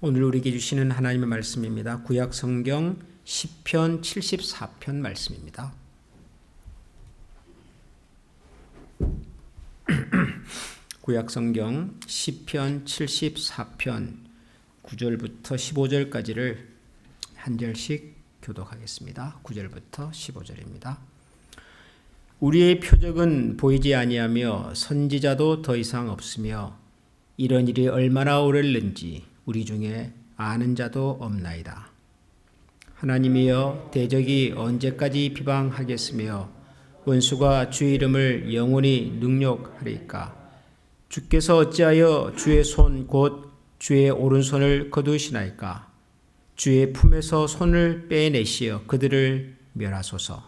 오늘 우리에게 주시는 하나님의 말씀입니다. 구약 성경 시편 74편 말씀입니다. 구약 성경 시편 74편 9절부터 15절까지를 한 절씩 교독하겠습니다. 9절부터 15절입니다. 우리의 표적은 보이지 아니하며 선지자도 더 이상 없으며 이런 일이 얼마나 오래는지 우리 중에 아는 자도 없나이다. 하나님이여, 대적이 언제까지 비방하겠으며 원수가 주의 이름을 영원히 능욕하리까? 주께서 어찌하여 주의 손 곧 주의 오른손을 거두시나이까? 주의 품에서 손을 빼내시어 그들을 멸하소서.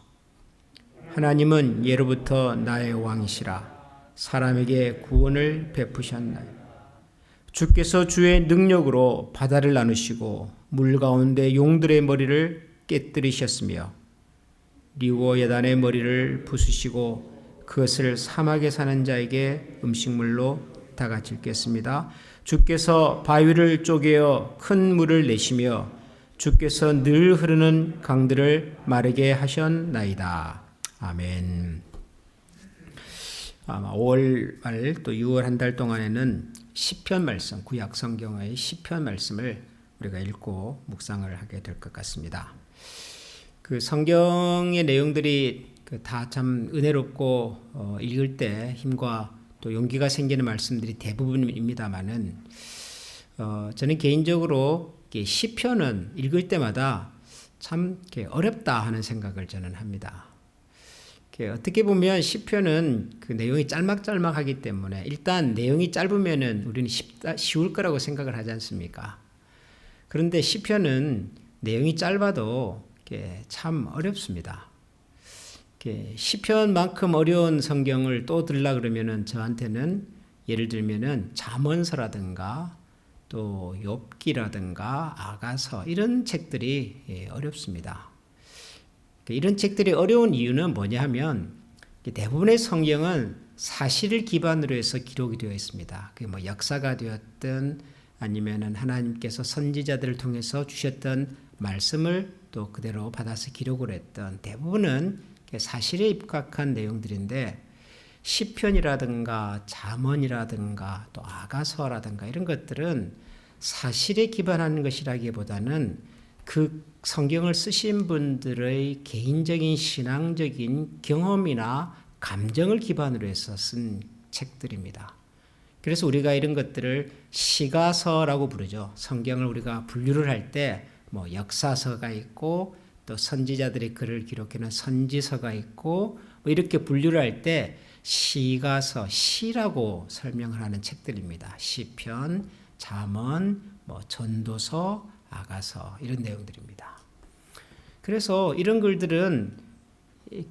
하나님은 예로부터 나의 왕이시라. 사람에게 구원을 베푸셨나이다. 주께서 주의 능력으로 바다를 나누시고 물 가운데 용들의 머리를 깨뜨리셨으며 리오예단의 머리를 부수시고 그것을 사막에 사는 자에게 음식물로 다가질겠습니다. 주께서 바위를 쪼개어 큰 물을 내시며 주께서 늘 흐르는 강들을 마르게 하셨나이다. 아멘. 아마 5월 말 또 6월 한 달 동안에는 시편 말씀, 구약 성경의 시편 말씀을 우리가 읽고 묵상을 하게 될 것 같습니다. 그 성경의 내용들이 다 참 은혜롭고 읽을 때 힘과 또 용기가 생기는 말씀들이 대부분입니다만은 저는 개인적으로 시편은 읽을 때마다 참 어렵다 하는 생각을 저는 합니다. 어떻게 보면 시편은 그 내용이 짤막짤막하기 때문에 일단 내용이 짧으면은 우리는 쉬울 거라고 생각을 하지 않습니까? 그런데 시편은 내용이 짧아도 참 어렵습니다. 시편만큼 어려운 성경을 또 들라 그러면은 저한테는 예를 들면은 잠언서라든가 또 욥기라든가 아가서 이런 책들이 어렵습니다. 이런 책들이 어려운 이유는 뭐냐 하면 대부분의 성경은 사실을 기반으로 해서 기록이 되어 있습니다. 그게 뭐 역사가 되었든 아니면은 하나님께서 선지자들을 통해서 주셨던 말씀을 또 그대로 받아서 기록을 했던 대부분은 사실에 입각한 내용들인데 시편이라든가 잠언이라든가 또 아가서라든가 이런 것들은 사실에 기반하는 것이라기보다는 그 성경을 쓰신 분들의 개인적인 신앙적인 경험이나 감정을 기반으로 해서 쓴 책들입니다. 그래서 우리가 이런 것들을 시가서라고 부르죠. 성경을 우리가 분류를 할 때 뭐 역사서가 있고 또 선지자들의 글을 기록해놓은 선지서가 있고 뭐 이렇게 분류를 할 때 시가서, 시라고 설명을 하는 책들입니다. 시편, 잠언, 뭐 전도서, 아가서 이런 내용들입니다. 그래서 이런 글들은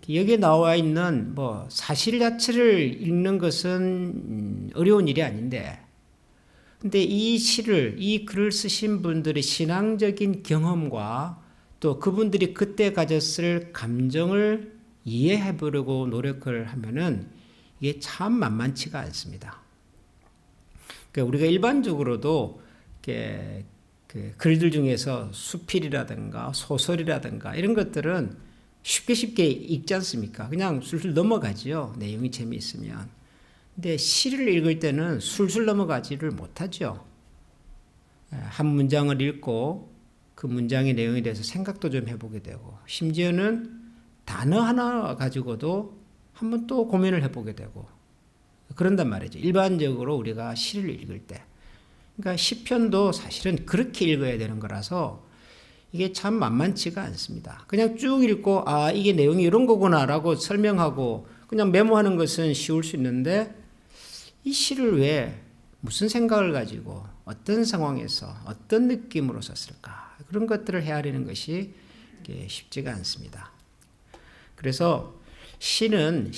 여기에 나와 있는 뭐 사실 자체를 읽는 것은 어려운 일이 아닌데, 근데 이 글을 쓰신 분들의 신앙적인 경험과 또 그분들이 그때 가졌을 감정을 이해해 보려고 노력을 하면은 이게 참 만만치가 않습니다. 그러니까 우리가 일반적으로도 그 글들 중에서 수필이라든가 소설이라든가 이런 것들은 쉽게 읽지 않습니까? 그냥 술술 넘어가지요. 내용이 재미있으면. 근데 시를 읽을 때는 술술 넘어가지를 못하죠. 한 문장을 읽고 그 문장의 내용에 대해서 생각도 좀 해보게 되고 심지어는 단어 하나 가지고도 한번 또 고민을 해보게 되고 그런단 말이죠. 일반적으로 우리가 시를 읽을 때. 그러니까 시편도 사실은 그렇게 읽어야 되는 거라서 이게 참 만만치가 않습니다. 그냥 쭉 읽고 이게 내용이 이런 거구나라고 설명하고 그냥 메모하는 것은 쉬울 수 있는데 이 시를 왜 무슨 생각을 가지고 어떤 상황에서 어떤 느낌으로 썼을까 그런 것들을 헤아리는 것이 쉽지가 않습니다. 그래서 시편은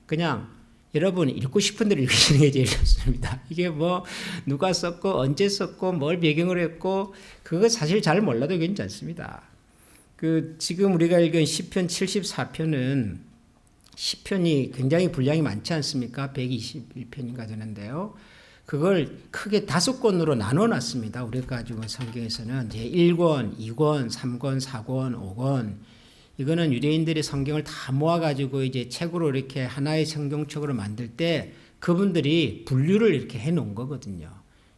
그냥 여러분 읽고 싶은 대로 읽으시는 게 제일 좋습니다. 이게 뭐 누가 썼고 언제 썼고 뭘 배경으로 했고 그거 사실 잘 몰라도 괜찮습니다. 지금 우리가 읽은 시편 74편은 시편이 굉장히 분량이 많지 않습니까? 121편인가 되는데요. 그걸 크게 5권으로 나눠 놨습니다. 우리가 가지고 성경에서는 이제 1권, 2권, 3권, 4권, 5권. 이거는 유대인들이 성경을 다 모아 가지고 이제 책으로 이렇게 하나의 성경책으로 만들 때 그분들이 분류를 이렇게 해 놓은 거거든요.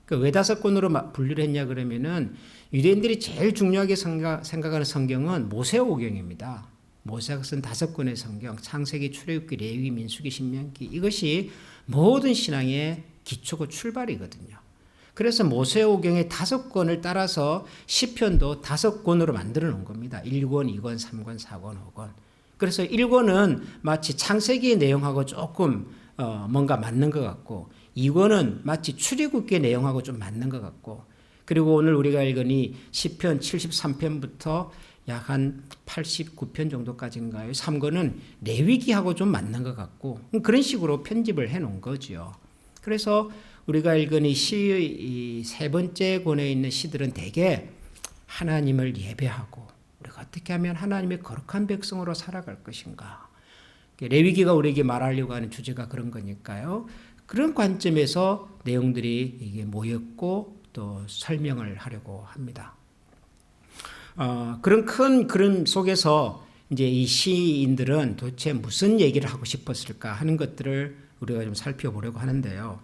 그러니까 왜 5권으로 분류를 했냐 그러면은 유대인들이 제일 중요하게 생각하는 성경은 모세오경입니다. 모세가 쓴 5권의 성경, 창세기, 출애굽기, 레위기, 민수기, 신명기, 이것이 모든 신앙의 기초고 출발이거든요. 그래서 모세오경의 5권을 따라서 시편도 5권으로 만들어 놓은 겁니다. 1권, 2권, 3권, 4권, 5권. 그래서 1권은 마치 창세기의 내용하고 조금 뭔가 맞는 것 같고, 2권은 마치 출애굽기의 내용하고 좀 맞는 것 같고, 그리고 오늘 우리가 읽은 이 시편 73편부터 약 한 89편 정도까지인가요? 3권은 레위기하고 좀 맞는 것 같고, 그런 식으로 편집을 해 놓은 거죠. 그래서 우리가 읽은 이 시의 3번째 권에 있는 시들은 대개 하나님을 예배하고 우리가 어떻게 하면 하나님의 거룩한 백성으로 살아갈 것인가. 레위기가 우리에게 말하려고 하는 주제가 그런 거니까요. 그런 관점에서 내용들이 이게 모였고 또 설명을 하려고 합니다. 그런 큰 그림 속에서 이제 이 시인들은 도대체 무슨 얘기를 하고 싶었을까 하는 것들을 우리가 좀 살펴보려고 하는데요.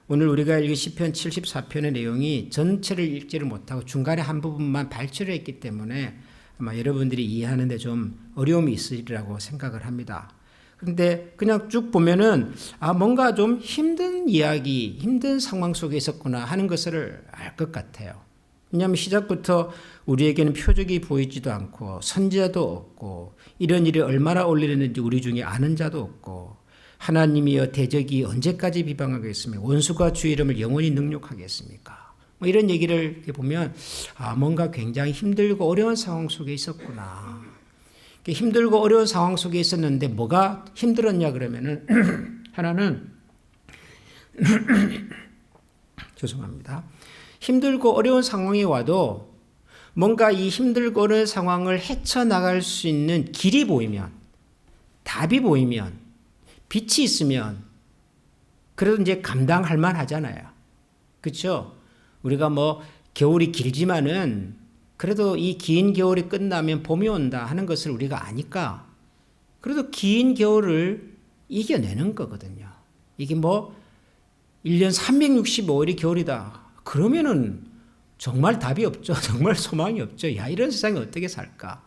오늘 우리가 읽은 시편 74편의 내용이 전체를 읽지를 못하고 중간에 한 부분만 발췌를 했기 때문에 아마 여러분들이 이해하는 데 좀 어려움이 있으리라고 생각을 합니다. 그런데 그냥 쭉 보면은 뭔가 좀 힘든 이야기, 힘든 상황 속에 있었구나 하는 것을 알 것 같아요. 왜냐하면 시작부터 우리에게는 표적이 보이지도 않고 선지자도 없고 이런 일이 얼마나 올리는지 우리 중에 아는 자도 없고 하나님이여 대적이 언제까지 비방하겠으며 원수가 주의 이름을 영원히 능욕하겠습니까? 뭐 이런 얘기를 보면 뭔가 굉장히 힘들고 어려운 상황 속에 있었구나. 힘들고 어려운 상황 속에 있었는데 뭐가 힘들었냐 그러면은 하나는 죄송합니다. 힘들고 어려운 상황이 와도 뭔가 이 힘들고 어려운 상황을 헤쳐나갈 수 있는 길이 보이면, 답이 보이면, 빛이 있으면 그래도 이제 감당할 만하잖아요. 그렇죠? 우리가 뭐 겨울이 길지만은 그래도 이 긴 겨울이 끝나면 봄이 온다 하는 것을 우리가 아니까 그래도 긴 겨울을 이겨내는 거거든요. 이게 뭐 1년 365일이 겨울이다. 그러면은 정말 답이 없죠. 정말 소망이 없죠. 야, 이런 세상에 어떻게 살까?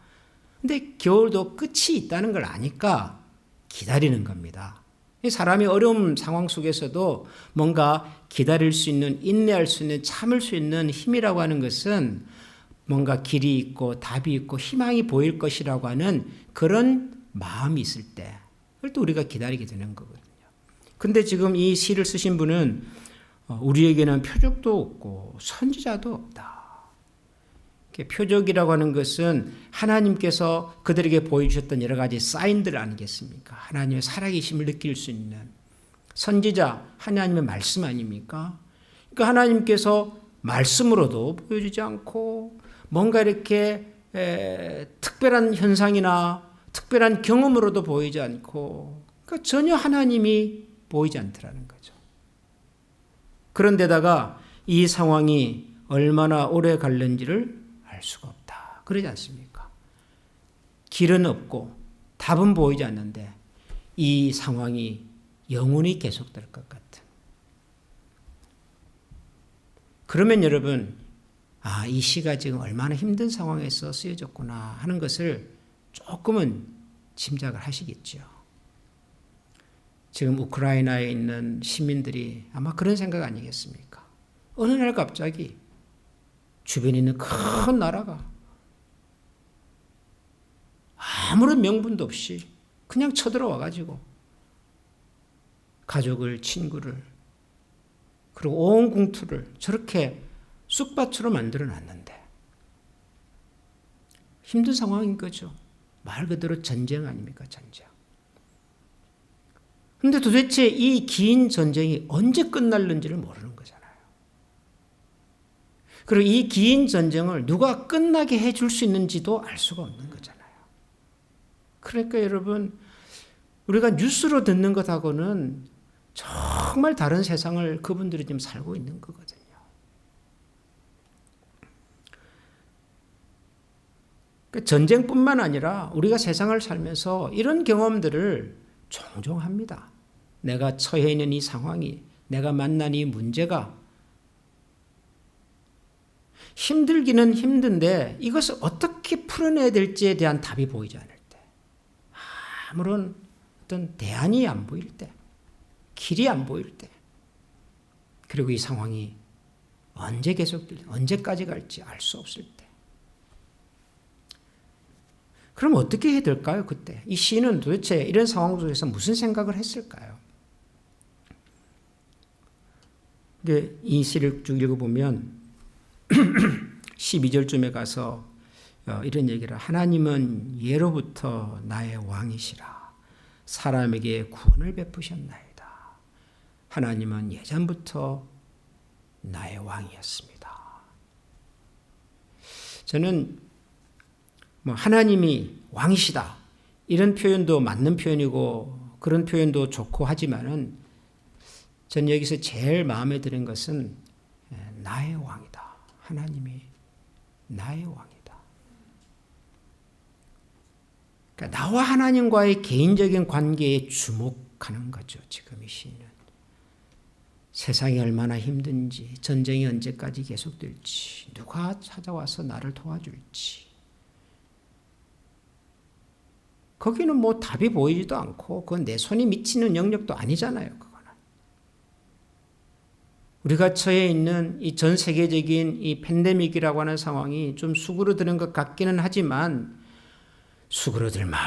근데 겨울도 끝이 있다는 걸 아니까 기다리는 겁니다. 사람이 어려운 상황 속에서도 뭔가 기다릴 수 있는, 인내할 수 있는, 참을 수 있는 힘이라고 하는 것은 뭔가 길이 있고 답이 있고 희망이 보일 것이라고 하는 그런 마음이 있을 때 그걸 또 우리가 기다리게 되는 거거든요. 근데 지금 이 시를 쓰신 분은 우리에게는 표적도 없고 선지자도 없다. 표적이라고 하는 것은 하나님께서 그들에게 보여주셨던 여러 가지 사인들 아니겠습니까? 하나님의 살아계심을 느낄 수 있는 선지자, 하나님의 말씀 아닙니까? 그러니까 하나님께서 말씀으로도 보여주지 않고 뭔가 이렇게 특별한 현상이나 특별한 경험으로도 보이지 않고 그러니까 전혀 하나님이 보이지 않더라는 거죠. 그런데다가 이 상황이 얼마나 오래 갈는지를 알 수가 없다. 그러지 않습니까? 길은 없고 답은 보이지 않는데 이 상황이 영원히 계속될 것 같은. 그러면 여러분, 이 시가 지금 얼마나 힘든 상황에서 쓰여졌구나 하는 것을 조금은 짐작을 하시겠죠. 지금 우크라이나에 있는 시민들이 아마 그런 생각 아니겠습니까? 어느 날 갑자기 주변에 있는 큰 나라가 아무런 명분도 없이 그냥 쳐들어와 가지고 가족을, 친구를 그리고 온 국토를 저렇게 쑥밭으로 만들어 놨는데 힘든 상황인 거죠. 말 그대로 전쟁 아닙니까? 전쟁. 근데 도대체 이 긴 전쟁이 언제 끝날는지를 모르는 거잖아요. 그리고 이 긴 전쟁을 누가 끝나게 해줄 수 있는지도 알 수가 없는 거잖아요. 그러니까 여러분, 우리가 뉴스로 듣는 것하고는 정말 다른 세상을 그분들이 지금 살고 있는 거거든요. 전쟁뿐만 아니라 우리가 세상을 살면서 이런 경험들을 종종 합니다. 내가 처해 있는 이 상황이, 내가 만난 이 문제가 힘들기는 힘든데 이것을 어떻게 풀어내야 될지에 대한 답이 보이지 않을 때, 아무런 어떤 대안이 안 보일 때, 길이 안 보일 때, 그리고 이 상황이 언제 계속될지, 언제까지 갈지 알 수 없을 때, 그럼 어떻게 해야 될까요? 그때 이 시인은 도대체 이런 상황 속에서 무슨 생각을 했을까요? 이 시를 쭉 읽어보면 12절쯤에 가서 이런 얘기를, 하나님은 예로부터 나의 왕이시라. 사람에게 구원을 베푸셨나이다. 하나님은 예전부터 나의 왕이었습니다. 저는 하나님이 왕이시다 이런 표현도 맞는 표현이고 그런 표현도 좋고 하지만은 전 여기서 제일 마음에 드는 것은 나의 왕이다. 하나님이 나의 왕이다. 그러니까 나와 하나님과의 개인적인 관계에 주목하는 거죠. 지금 이 시인은. 세상이 얼마나 힘든지, 전쟁이 언제까지 계속될지, 누가 찾아와서 나를 도와줄지. 거기는 답이 보이지도 않고 그건 내 손이 미치는 영역도 아니잖아요. 우리가 처해 있는 이 전 세계적인 이 팬데믹이라고 하는 상황이 좀 수그러드는 것 같기는 하지만 수그러들만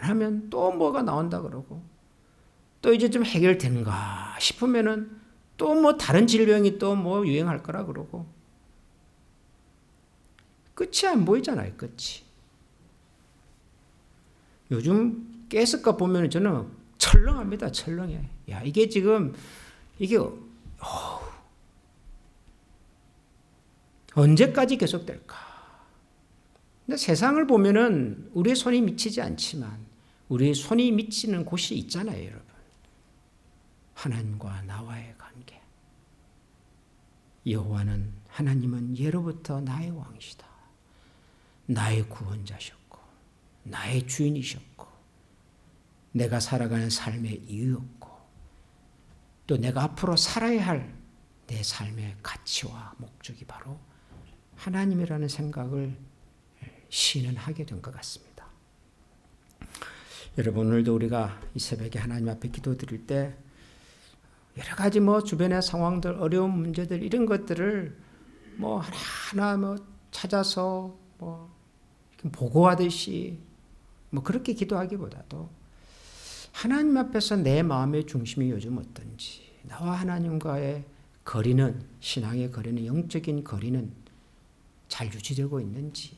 하면 또 뭐가 나온다 그러고 또 이제 좀 해결되는가 싶으면은 또 다른 질병이 또 유행할 거라 그러고 끝이 안 보이잖아요. 끝이. 요즘 가스값 보면 저는 철렁합니다. 철렁해. 야, 이게 지금 언제까지 계속될까? 근데 세상을 보면은 우리의 손이 미치지 않지만 우리의 손이 미치는 곳이 있잖아요, 여러분. 하나님과 나와의 관계. 여호와는, 하나님은 예로부터 나의 왕이시다. 나의 구원자셨고 나의 주인이셨고 내가 살아가는 삶의 이유였고 또 내가 앞으로 살아야 할 내 삶의 가치와 목적이 바로 하나님이라는 생각을 시인은 하게 된 것 같습니다. 여러분, 오늘도 우리가 이 새벽에 하나님 앞에 기도드릴 때 여러 가지 주변의 상황들, 어려운 문제들 이런 것들을 하나하나 찾아서 보고하듯이 그렇게 기도하기보다도 하나님 앞에서 내 마음의 중심이 요즘 어떤지, 나와 하나님과의 거리는, 신앙의 거리는, 영적인 거리는 잘 유지되고 있는지,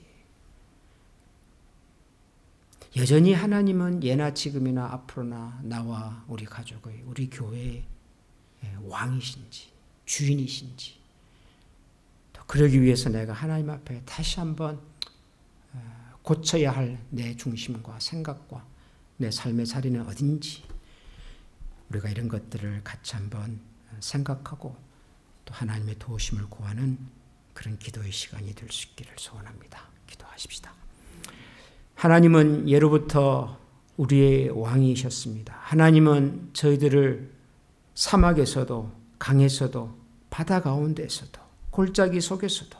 여전히 하나님은 예나 지금이나 앞으로나 나와 우리 가족의, 우리 교회의 왕이신지 주인이신지, 또 그러기 위해서 내가 하나님 앞에 다시 한번 고쳐야 할 내 중심과 생각과 내 삶의 자리는 어딘지, 우리가 이런 것들을 같이 한번 생각하고 또 하나님의 도우심을 구하는 그런 기도의 시간이 될 수 있기를 소원합니다. 기도하십시다. 하나님은 예로부터 우리의 왕이셨습니다. 하나님은 저희들을 사막에서도 강에서도 바다 가운데에서도 골짜기 속에서도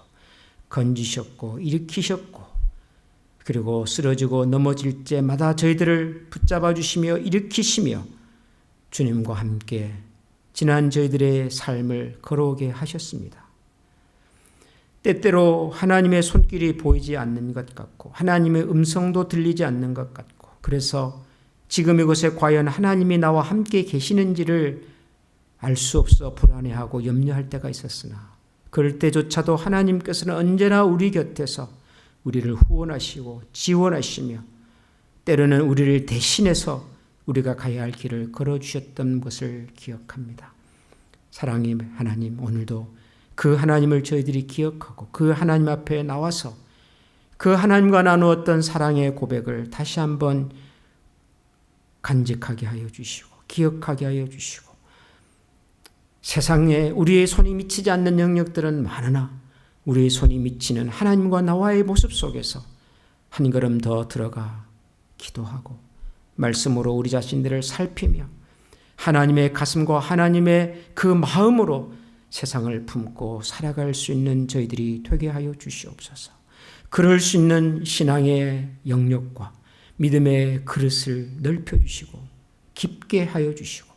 건지셨고 일으키셨고, 그리고 쓰러지고 넘어질 때마다 저희들을 붙잡아 주시며 일으키시며 주님과 함께 지난 저희들의 삶을 걸어오게 하셨습니다. 때때로 하나님의 손길이 보이지 않는 것 같고 하나님의 음성도 들리지 않는 것 같고, 그래서 지금 이곳에 과연 하나님이 나와 함께 계시는지를 알 수 없어 불안해하고 염려할 때가 있었으나, 그럴 때조차도 하나님께서는 언제나 우리 곁에서 우리를 후원하시고 지원하시며 때로는 우리를 대신해서 우리가 가야 할 길을 걸어주셨던 것을 기억합니다. 사랑의 하나님, 오늘도 그 하나님을 저희들이 기억하고 그 하나님 앞에 나와서 그 하나님과 나누었던 사랑의 고백을 다시 한번 간직하게 하여 주시고 기억하게 하여 주시고, 세상에 우리의 손이 미치지 않는 영역들은 많으나 우리의 손이 미치는 하나님과 나와의 모습 속에서 한 걸음 더 들어가 기도하고 말씀으로 우리 자신들을 살피며 하나님의 가슴과 하나님의 그 마음으로 세상을 품고 살아갈 수 있는 저희들이 되게 하여 주시옵소서. 그럴 수 있는 신앙의 영역과 믿음의 그릇을 넓혀주시고 깊게 하여 주시고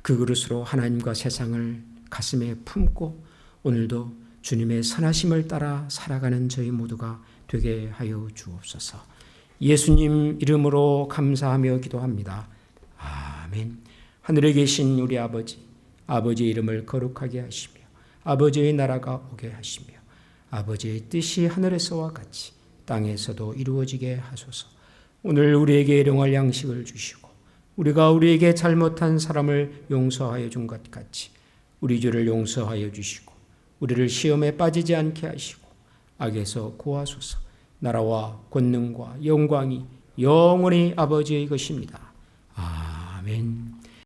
그 그릇으로 하나님과 세상을 가슴에 품고 오늘도 주님의 선하심을 따라 살아가는 저희 모두가 되게 하여 주옵소서. 예수님 이름으로 감사하며 기도합니다. 아멘. 하늘에 계신 우리 아버지, 아버지의 이름을 거룩하게 하시며 아버지의 나라가 오게 하시며 아버지의 뜻이 하늘에서와 같이 땅에서도 이루어지게 하소서. 오늘 우리에게 일용할 양식을 주시고 우리가 우리에게 잘못한 사람을 용서하여 준 것 같이 우리 죄를 용서하여 주시고 우리를 시험에 빠지지 않게 하시고 악에서 구하소서. 나라와 권능과 영광이 영원히 아버지의 것입니다. 아멘.